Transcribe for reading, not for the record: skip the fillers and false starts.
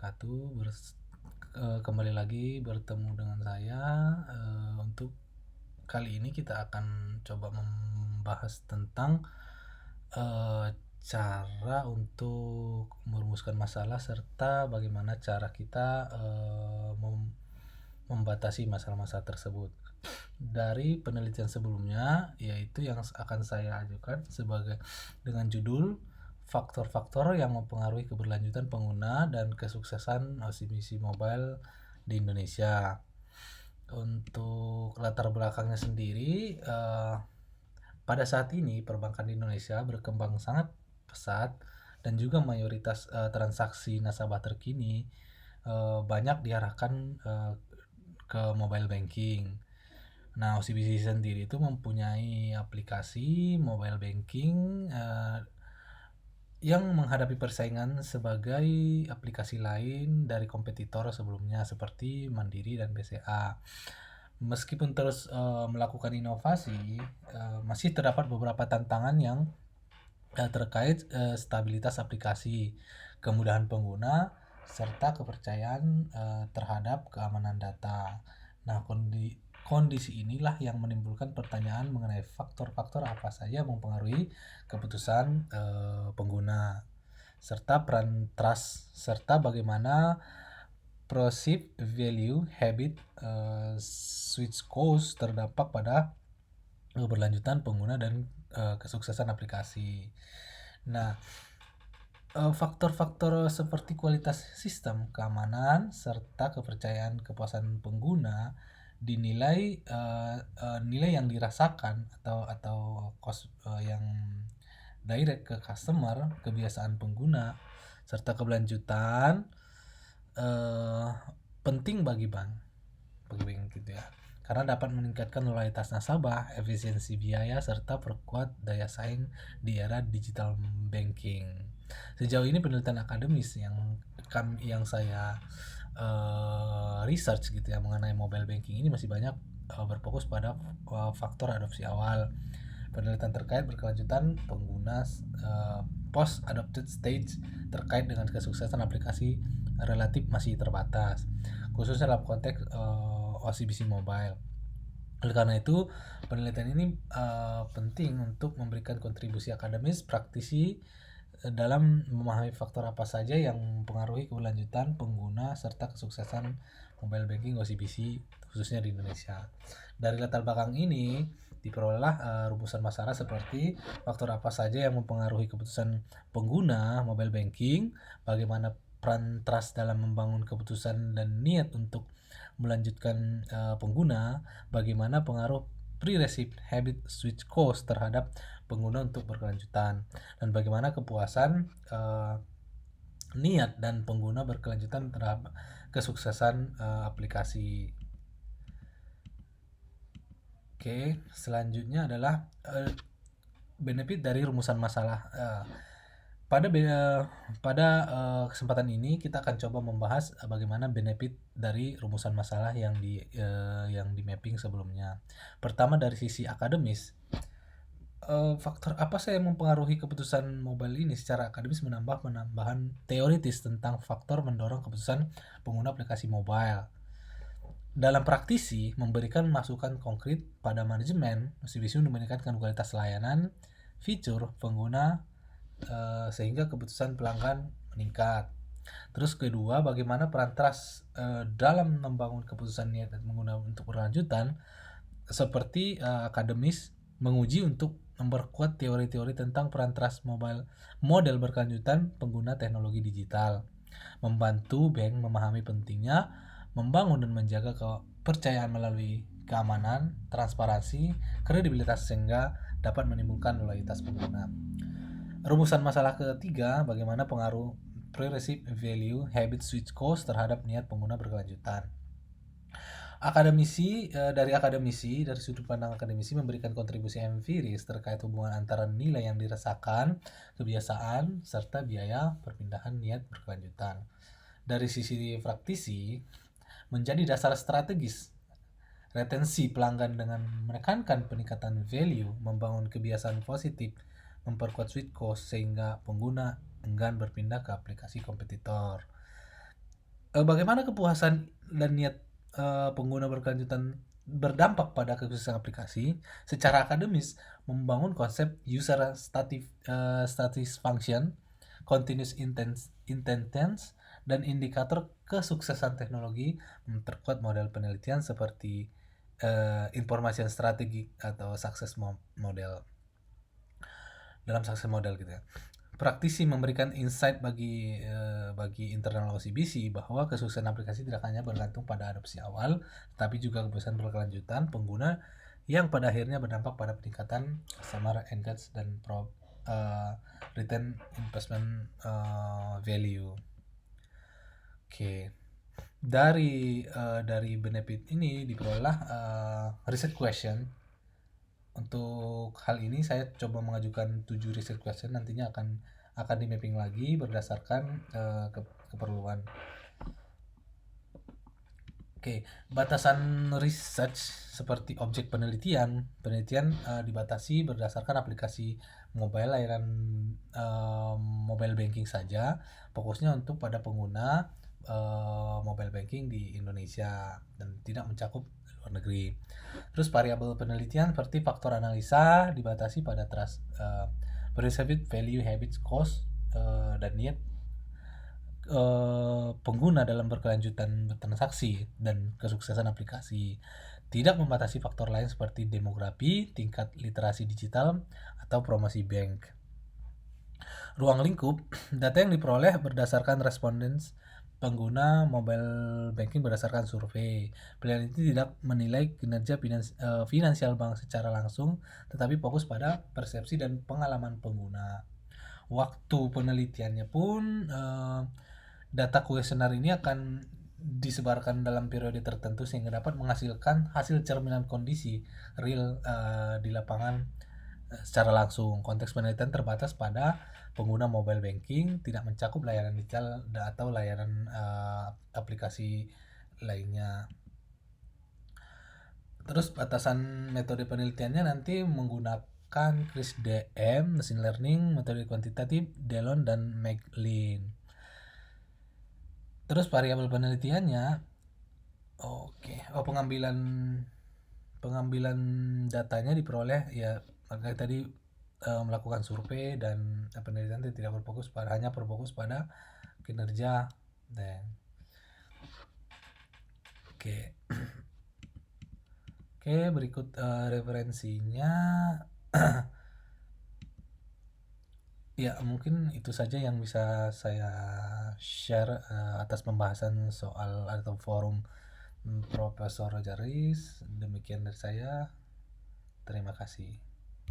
wabarakatuh. Kembali lagi bertemu dengan saya. Untuk kali ini kita akan coba membahas tentang cara untuk merumuskan masalah serta bagaimana cara kita membatasi masalah-masalah tersebut. Dari penelitian sebelumnya, yaitu yang akan saya ajukan sebagai dengan judul faktor-faktor yang mempengaruhi keberlanjutan pengguna dan kesuksesan OCBC Mobile di Indonesia. Untuk latar belakangnya sendiri, pada saat ini perbankan di Indonesia berkembang sangat pesat dan juga mayoritas transaksi nasabah terkini banyak diarahkan ke mobile banking. Nah, OCBC sendiri itu mempunyai aplikasi mobile banking yang menghadapi persaingan sebagai aplikasi lain dari kompetitor sebelumnya seperti Mandiri dan BCA. Meskipun terus melakukan inovasi, masih terdapat beberapa tantangan yang terkait stabilitas aplikasi, kemudahan pengguna, serta kepercayaan terhadap keamanan data. Nah, kondisi inilah yang menimbulkan pertanyaan mengenai faktor-faktor apa saja yang mempengaruhi keputusan pengguna, serta peran trust, serta bagaimana perceived value, habit, switch cost terdampak pada keberlanjutan pengguna dan kesuksesan aplikasi. Nah, faktor-faktor seperti kualitas sistem, keamanan, serta kepercayaan kepuasan pengguna dinilai nilai yang dirasakan atau cost yang direct ke customer, kebiasaan pengguna, serta keberlanjutan penting bagi bank gitu ya, karena dapat meningkatkan loyalitas nasabah, efisiensi biaya, serta perkuat daya saing di era digital banking. Sejauh ini penelitian akademis yang saya research gitu ya mengenai mobile banking ini masih banyak berfokus pada faktor adopsi awal. Penelitian terkait berkelanjutan pengguna post adopted stage terkait dengan kesuksesan aplikasi relatif masih terbatas, khususnya dalam konteks OCBC Mobile. Oleh karena itu, penelitian ini penting untuk memberikan kontribusi akademis praktisi dalam memahami faktor apa saja yang mempengaruhi keberlanjutan pengguna serta kesuksesan mobile banking OCBC khususnya di Indonesia. Dari latar belakang ini diperolehlah rumusan masalah seperti faktor apa saja yang mempengaruhi keputusan pengguna mobile banking, bagaimana peran trust dalam membangun keputusan dan niat untuk melanjutkan pengguna, bagaimana pengaruh pre-receive habit switch cost terhadap pengguna untuk berkelanjutan, dan bagaimana kepuasan niat dan pengguna berkelanjutan terhadap kesuksesan aplikasi. Oke, selanjutnya adalah benefit dari rumusan masalah. Pada kesempatan ini kita akan coba membahas bagaimana benefit dari rumusan masalah yang di mapping sebelumnya. Pertama, dari sisi akademis, faktor apa sih yang mempengaruhi keputusan mobile ini secara akademis, penambahan teoritis tentang faktor mendorong keputusan pengguna aplikasi mobile. Dalam praktisi, memberikan masukan konkret pada manajemen, OCBC meningkatkan kualitas layanan, fitur pengguna, sehingga keputusan pelanggan meningkat. Terus kedua, bagaimana peran trust dalam membangun keputusan niat dan pengguna untuk berlanjutan, seperti akademis menguji untuk memperkuat teori-teori tentang peran trust model berkelanjutan pengguna teknologi digital, membantu bank memahami pentingnya membangun dan menjaga kepercayaan melalui keamanan, transparansi, kredibilitas sehingga dapat menimbulkan loyalitas pengguna. Rumusan masalah ketiga, bagaimana pengaruh pre-receive value, habit switch cost terhadap niat pengguna berkelanjutan. Dari sudut pandang akademisi memberikan kontribusi empiris terkait hubungan antara nilai yang dirasakan, kebiasaan, serta biaya perpindahan niat berkelanjutan. Dari sisi praktisi, menjadi dasar strategis retensi pelanggan dengan menekankan peningkatan value, membangun kebiasaan positif, memperkuat switch cost sehingga pengguna enggan berpindah ke aplikasi kompetitor. Bagaimana kepuasan dan niat pengguna berkelanjutan berdampak pada kesuksesan aplikasi? Secara akademis, membangun konsep status function, continuous intentions, dan indikator kesuksesan teknologi memperkuat model penelitian seperti information strategy atau model dalam success model gitu ya. Praktisi memberikan insight bagi internal OCBC bahwa kesuksesan aplikasi tidak hanya bergantung pada adopsi awal, tapi juga kepuasan berkelanjutan pengguna yang pada akhirnya berdampak pada peningkatan customer engage dan return investment value. Oke. Dari benefit ini diperoleh research question. Untuk hal ini saya coba mengajukan 7 research question, nantinya akan di mapping lagi berdasarkan keperluan. Oke, batasan research seperti objek penelitian dibatasi berdasarkan aplikasi mobile layanan mobile banking saja, fokusnya untuk pada pengguna mobile banking di Indonesia dan tidak mencakup luar negeri. Terus variabel penelitian seperti faktor analisa dibatasi pada perceived value, habits, cost, dan need pengguna dalam berkelanjutan bertransaksi dan kesuksesan aplikasi. Tidak membatasi faktor lain seperti demografi, tingkat literasi digital, atau promosi bank. Ruang lingkup, data yang diperoleh berdasarkan respondents pengguna mobile banking berdasarkan survei. Pilihan ini tidak menilai kinerja finansial bank secara langsung, tetapi fokus pada persepsi dan pengalaman pengguna. Waktu penelitiannya pun data kuesioner ini akan disebarkan dalam periode tertentu sehingga dapat menghasilkan hasil cerminan kondisi real di lapangan secara langsung. Konteks penelitian terbatas pada pengguna mobile banking, tidak mencakup layanan digital atau layanan aplikasi lainnya. Terus batasan metode penelitiannya nanti menggunakan CRISP-DM, machine learning, metode kuantitatif, Delon, dan Meglin. Terus variabel penelitiannya, pengambilan datanya diperoleh ya tadi melakukan survei, dan penelitian tidak hanya berfokus pada kinerja. Dan oke, berikut referensinya. Ya, mungkin itu saja yang bisa saya share atas pembahasan soal atau forum Profesor Jaris. Demikian dari saya. Terima kasih.